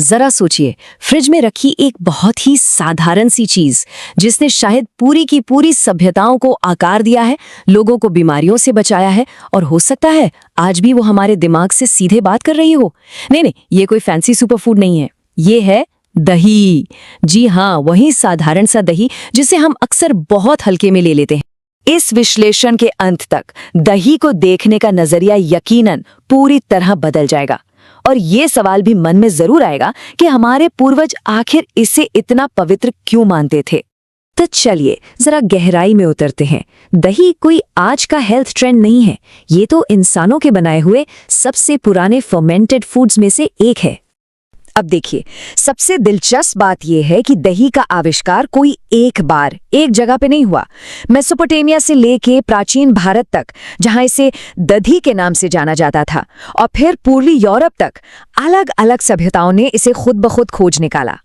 जरा सोचिए, फ्रिज में रखी एक बहुत ही साधारण सी चीज जिसने शायद पूरी की पूरी सभ्यताओं को आकार दिया है, लोगों को बीमारियों से बचाया है, और हो सकता है आज भी वो हमारे दिमाग से सीधे बात कर रही हो। नहीं नहीं, ये कोई फैंसी सुपरफूड नहीं है, ये है दही। जी हाँ, वही साधारण सा दही जिसे हम अक्सर बहुत हल्के में ले लेते हैं। इस विश्लेषण के अंत तक दही को देखने का नजरिया यकीनन पूरी तरह बदल जाएगा, और ये सवाल भी मन में जरूर आएगा कि हमारे पूर्वज आखिर इसे इतना पवित्र क्यों मानते थे। तो चलिए जरा गहराई में उतरते हैं। दही कोई आज का हेल्थ ट्रेंड नहीं है, ये तो इंसानों के बनाए हुए सबसे पुराने फर्मेंटेड फूड्स में से एक है। अब देखिए, सबसे दिलचस्प बात यह है कि दही का आविष्कार कोई एक बार एक जगह पे नहीं हुआ। मेसोपोटामिया से लेके प्राचीन भारत तक, जहां इसे दधी के नाम से जाना जाता था, और फिर पूर्वी यूरोप तक अलग अलग सभ्यताओं ने इसे खुद ब खुद खोज निकाला।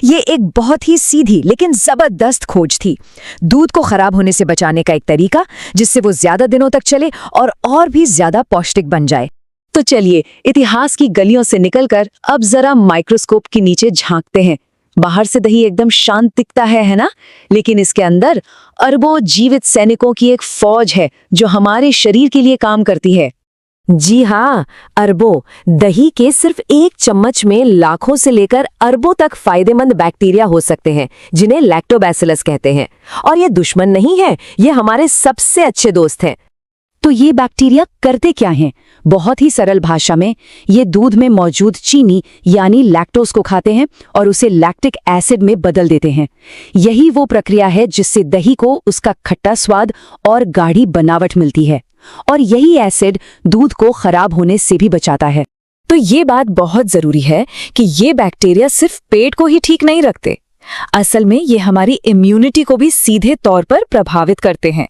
ये एक बहुत ही सीधी लेकिन जबरदस्त खोज थी। दूध को खराब होने से बचाने का एक तरीका जिससे वो ज्यादा दिनों तक चले और भी ज्यादा पौष्टिक बन जाए। तो चलिए इतिहास की गलियों से निकलकर अब जरा माइक्रोस्कोप के नीचे झांकते हैं। बाहर से दही एकदम शांत दिखता है ना? लेकिन इसके अंदर अरबों जीवित सैनिकों की एक फौज है जो हमारे शरीर के लिए काम करती है। जी हाँ, अरबों। दही के सिर्फ एक चम्मच में लाखों से लेकर अरबों तक फायदेमंद बैक्टीरिया हो सकते हैं, जिन्हें लैक्टोबैसिलस कहते हैं। और ये दुश्मन नहीं है, ये हमारे सबसे अच्छे दोस्त हैं। तो ये बैक्टीरिया करते क्या हैं? बहुत ही सरल भाषा में, ये दूध में मौजूद चीनी यानी लैक्टोज को खाते हैं और उसे लैक्टिक एसिड में बदल देते हैं। यही वो प्रक्रिया है जिससे दही को उसका खट्टा स्वाद और गाढ़ी बनावट मिलती है, और यही एसिड दूध को खराब होने से भी बचाता है। तो ये बात बहुत जरूरी है कि ये बैक्टीरिया सिर्फ पेट को ही ठीक नहीं रखते, असल में ये हमारी इम्यूनिटी को भी सीधे तौर पर प्रभावित करते हैं।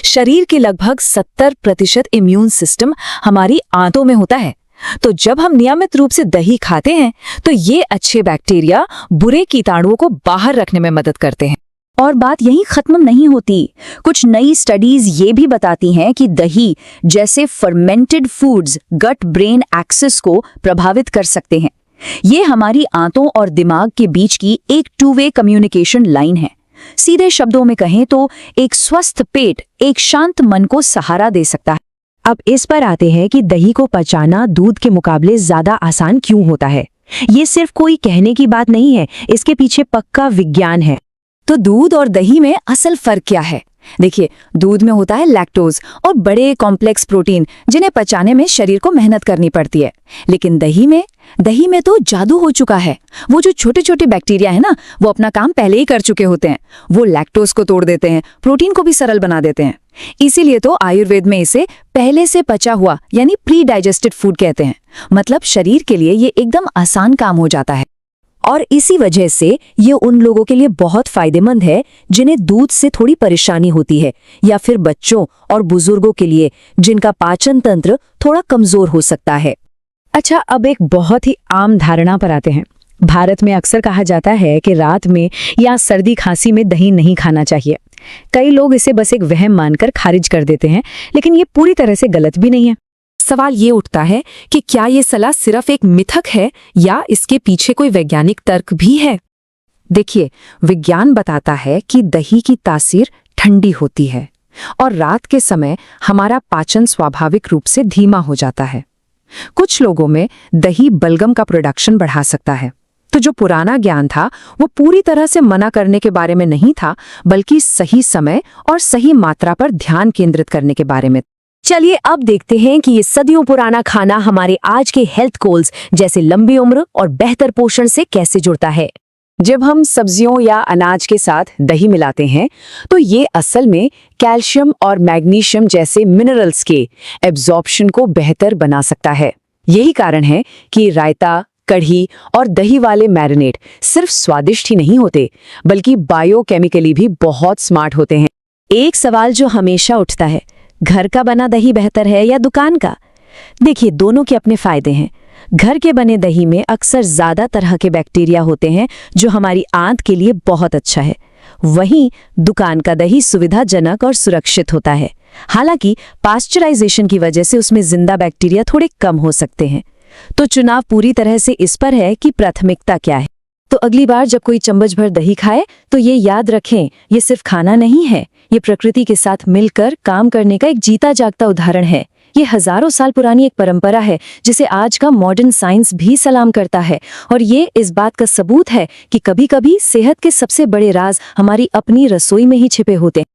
शरीर के लगभग 70% इम्यून सिस्टम हमारी आंतों में होता है। तो जब हम नियमित रूप से दही खाते हैं तो ये अच्छे बैक्टीरिया बुरे कीटाणुओं को बाहर रखने में मदद करते हैं। और बात यहीं खत्म नहीं होती। कुछ नई स्टडीज ये भी बताती हैं कि दही जैसे fermented foods gut brain axis को प्रभावित कर सकते हैं। ये हमारी आंतों और दिमाग के बीच की एक टू वे कम्युनिकेशन लाइन है। सीधे शब्दों में कहें तो एक स्वस्थ पेट एक शांत मन को सहारा दे सकता है। अब इस पर आते हैं कि दही को पचाना दूध के मुकाबले ज्यादा आसान क्यों होता है। ये सिर्फ कोई कहने की बात नहीं है, इसके पीछे पक्का विज्ञान है। तो दूध और दही में असल फर्क क्या है? देखिए, दूध में होता है लैक्टोज और बड़े कॉम्प्लेक्स प्रोटीन जिन्हें पचाने में शरीर को मेहनत करनी पड़ती है। लेकिन दही में तो जादू हो चुका है। वो जो छोटे छोटे बैक्टीरिया है ना, वो अपना काम पहले ही कर चुके होते हैं। वो लैक्टोज को तोड़ देते हैं, प्रोटीन को भी सरल बना देते हैं। इसीलिए तो आयुर्वेद में इसे पहले से पचा हुआ यानी प्री डाइजेस्टेड फूड कहते हैं। मतलब शरीर के लिए ये एकदम आसान काम हो जाता है। और इसी वजह से ये उन लोगों के लिए बहुत फायदेमंद है जिन्हें दूध से थोड़ी परेशानी होती है, या फिर बच्चों और बुजुर्गों के लिए जिनका पाचन तंत्र थोड़ा कमजोर हो सकता है। अच्छा, अब एक बहुत ही आम धारणा पर आते हैं। भारत में अक्सर कहा जाता है कि रात में या सर्दी खांसी में दही नहीं खाना चाहिए। कई लोग इसे बस एक वहम मानकर खारिज कर देते हैं, लेकिन ये पूरी तरह से गलत भी नहीं है। सवाल ये उठता है कि क्या ये सलाह सिर्फ एक मिथक है या इसके पीछे कोई वैज्ञानिक तर्क भी है? देखिए, विज्ञान बताता है कि दही की तासीर ठंडी होती है और रात के समय हमारा पाचन स्वाभाविक रूप से धीमा हो जाता है। कुछ लोगों में दही बलगम का प्रोडक्शन बढ़ा सकता है। तो जो पुराना ज्ञान था वो पूरी तरह से मना करने के बारे में नहीं था, बल्कि सही समय और सही मात्रा पर ध्यान केंद्रित करने के बारे में। चलिए अब देखते हैं कि ये सदियों पुराना खाना हमारे आज के हेल्थ गोल्स जैसे लंबी उम्र और बेहतर पोषण से कैसे जुड़ता है। जब हम सब्जियों या अनाज के साथ दही मिलाते हैं तो ये असल में कैल्शियम और मैग्नीशियम जैसे मिनरल्स के एब्जॉर्प्शन को बेहतर बना सकता है। यही कारण है कि रायता, कढ़ी और दही वाले मैरिनेट सिर्फ स्वादिष्ट ही नहीं होते, बल्कि बायोकेमिकली भी बहुत स्मार्ट होते हैं। एक सवाल जो हमेशा उठता है, घर का बना दही बेहतर है या दुकान का? देखिए, दोनों के अपने फायदे हैं। घर के बने दही में अक्सर ज्यादा तरह के बैक्टीरिया होते हैं जो हमारी आंत के लिए बहुत अच्छा है। वहीं दुकान का दही सुविधाजनक और सुरक्षित होता है, हालांकि पास्चराइजेशन की वजह से उसमें जिंदा बैक्टीरिया थोड़े कम हो सकते हैं। तो चुनाव पूरी तरह से इस पर है कि प्राथमिकता क्या है। तो अगली बार जब कोई चम्मच भर दही खाए तो ये याद रखें, ये सिर्फ खाना नहीं है, ये प्रकृति के साथ मिलकर काम करने का एक जीता जागता उदाहरण है। ये हजारों साल पुरानी एक परंपरा है जिसे आज का मॉडर्न साइंस भी सलाम करता है, और ये इस बात का सबूत है कि कभी-कभी सेहत के सबसे बड़े राज हमारी अपनी रसोई में ही छिपे होते हैं।